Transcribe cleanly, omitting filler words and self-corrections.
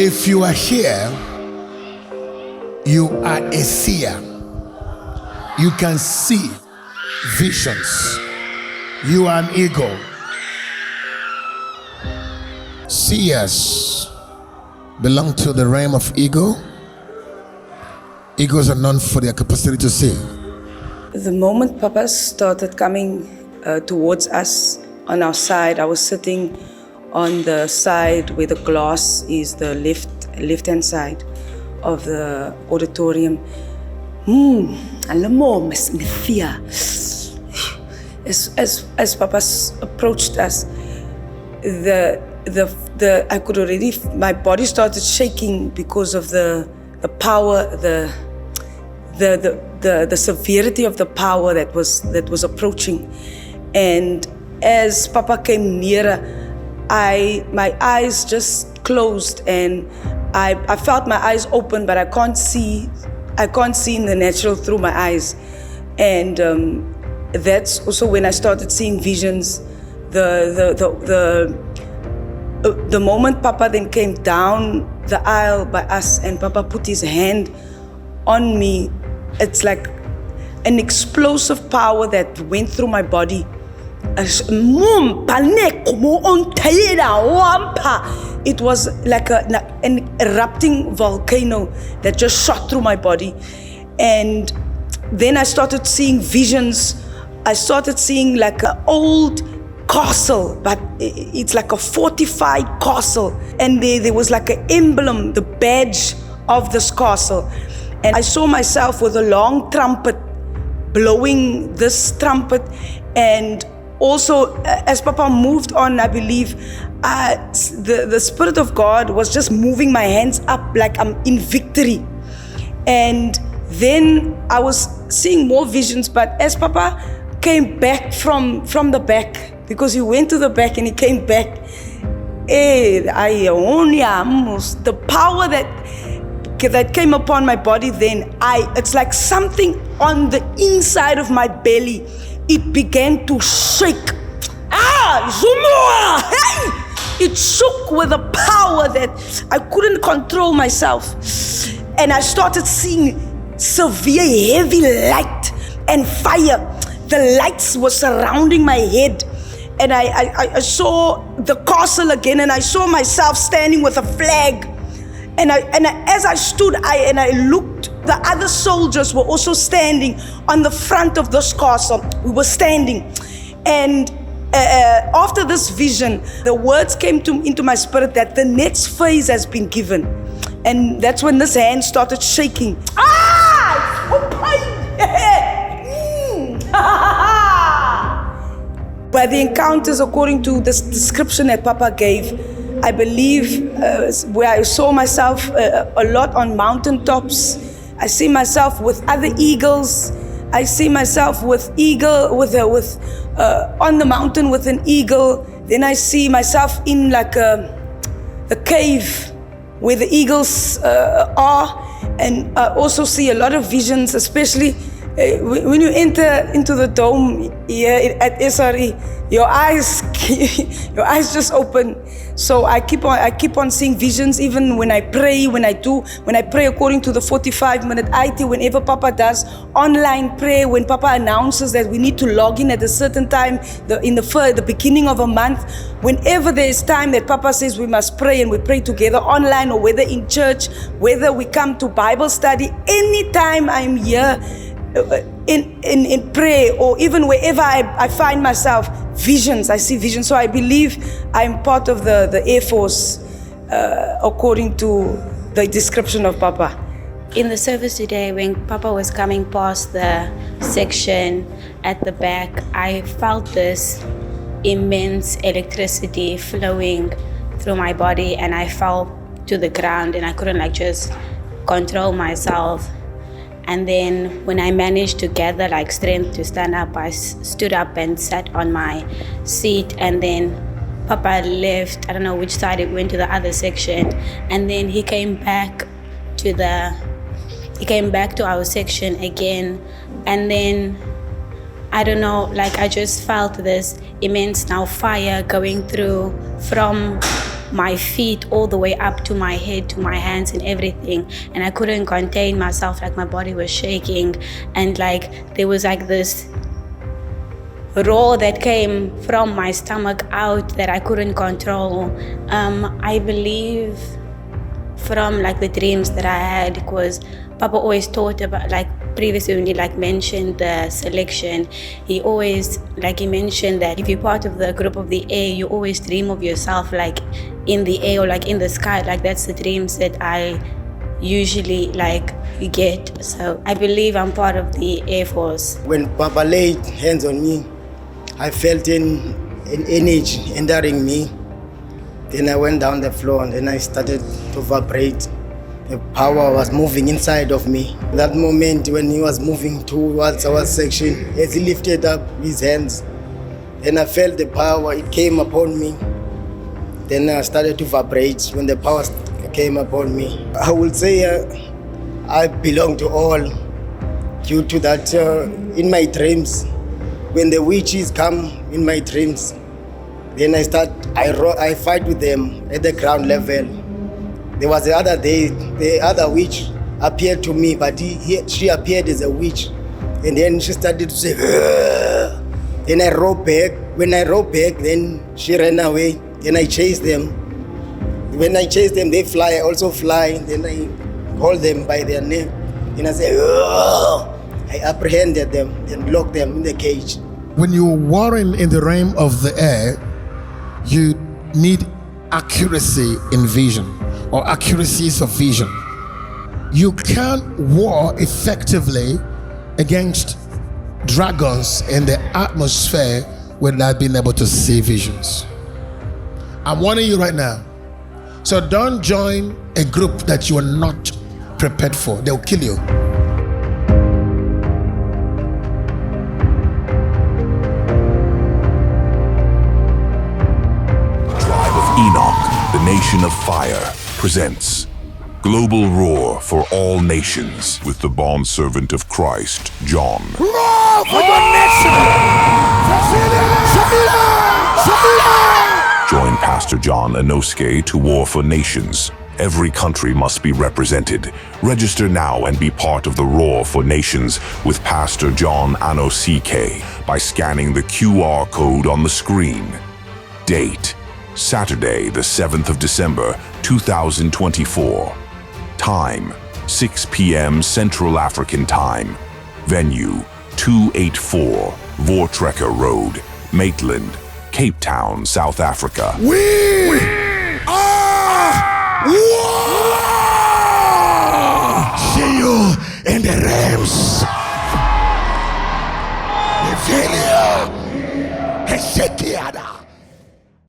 If you are here, you are a seer. You can see visions. You are an eagle. Seers belong to the realm of eagle. Eagles are known for their capacity to see. The moment Papa started coming towards us on our side, I was sitting on the side where the glass is, the left-hand side of the auditorium. As Papa approached us, I could already, my body started shaking because of the power, the severity of the power that was approaching. And as Papa came nearer, my eyes just closed, and I felt my eyes open, but I can't see in the natural through my eyes. And that's also when I started seeing visions. The moment Papa then came down the aisle by us and Papa put his hand on me, it's like an explosive power that went through my body. It was like an erupting volcano that just shot through my body. And then I started seeing visions. I started seeing like an old castle, but it's like a fortified castle. And there was like an emblem, the badge of this castle. And I saw myself with a long trumpet, blowing this trumpet. And also, as Papa moved on, I believe the Spirit of God was just moving my hands up like I'm in victory. And then I was seeing more visions, but as Papa came back from the back, because he went to the back and he came back, the power that came upon my body then, it's like something on the inside of my belly, it began to shake. It shook with a power that I couldn't control myself. And I started seeing severe heavy light and fire. The lights were surrounding my head. And I saw the castle again, and I saw myself standing with a flag. And as I stood, I looked, the other soldiers were also standing on the front of this castle. We were standing. And after this vision, the words came into my spirit that the next phase has been given. And that's when this hand started shaking. By the encounters, according to this description that Papa gave, I believe where I saw myself a lot on mountaintops. I see myself with other eagles. I see myself on the mountain with an eagle. Then I see myself in like a cave where the eagles are. And I also see a lot of visions, especially when you enter into the dome here at SRE, your eyes just open. So I keep on seeing visions, even when I pray. When I pray according to the 45-minute IT, whenever Papa does online prayer, when Papa announces that we need to log in at a certain time, in the beginning of a month, whenever there is time that Papa says we must pray, and we pray together online, or whether in church, whether we come to Bible study, anytime I'm here in prayer, or even wherever I find myself, visions, I see visions. So I believe I'm part of the Air Force according to the description of Papa. In the service today, when Papa was coming past the section at the back, I felt this immense electricity flowing through my body, and I fell to the ground, and I couldn't just control myself. And then when I managed to gather strength to stand up, I stood up and sat on my seat. And then Papa left, I don't know which side it went, to the other section. And then he came back to our section again. And then, I don't know, I just felt this immense now fire going through from my feet all the way up to my head, to my hands and everything. And I couldn't contain myself, like my body was shaking. And like there was like this roar that came from my stomach out that I couldn't control. I believe from like the dreams that I had, because Papa always taught about, like previously when he like mentioned the selection, he always he mentioned that if you're part of the group of the air, you always dream of yourself like in the air or like in the sky. Like that's the dreams that I usually like get. So I believe I'm part of the Air Force. When Papa laid hands on me, I felt an energy entering me. Then I went down the floor and then I started to vibrate. The power was moving inside of me. That moment when he was moving towards our section, as he lifted up his hands, then I felt the power, it came upon me. Then I started to vibrate when the power came upon me. I would say I belong to all due to that in my dreams. When the witches come in my dreams, then I fight with them at the ground level. There was the other day, the other witch appeared to me, but she appeared as a witch. And then she started to say, "Ugh." Then I rolled back. When I rolled back, then she ran away. Then I chased them. When I chased them, they fly, I also fly. Then I hold them by their neck. And I say, "Ugh." I apprehended them, then locked them in the cage. When you're warring in the realm of the air, you need accuracy in vision or accuracies of vision. You can't war effectively against dragons in the atmosphere without being able to see visions. I'm warning you right now. So don't join a group that you are not prepared for. They'll kill you. Enoch, the Nation of Fire, presents Global Roar for All Nations with the bondservant of Christ, John. Roar for your nation! Join Pastor John Anosike to War for Nations. Every country must be represented. Register now and be part of the Roar for Nations with Pastor John Anosike by scanning the QR code on the screen. Date: Saturday, the 7th of December, 2024. Time: 6 p.m. Central African Time. Venue: 284 Voortrekker Road, Maitland, Cape Town, South Africa. We are war! See you in the realms. The failure.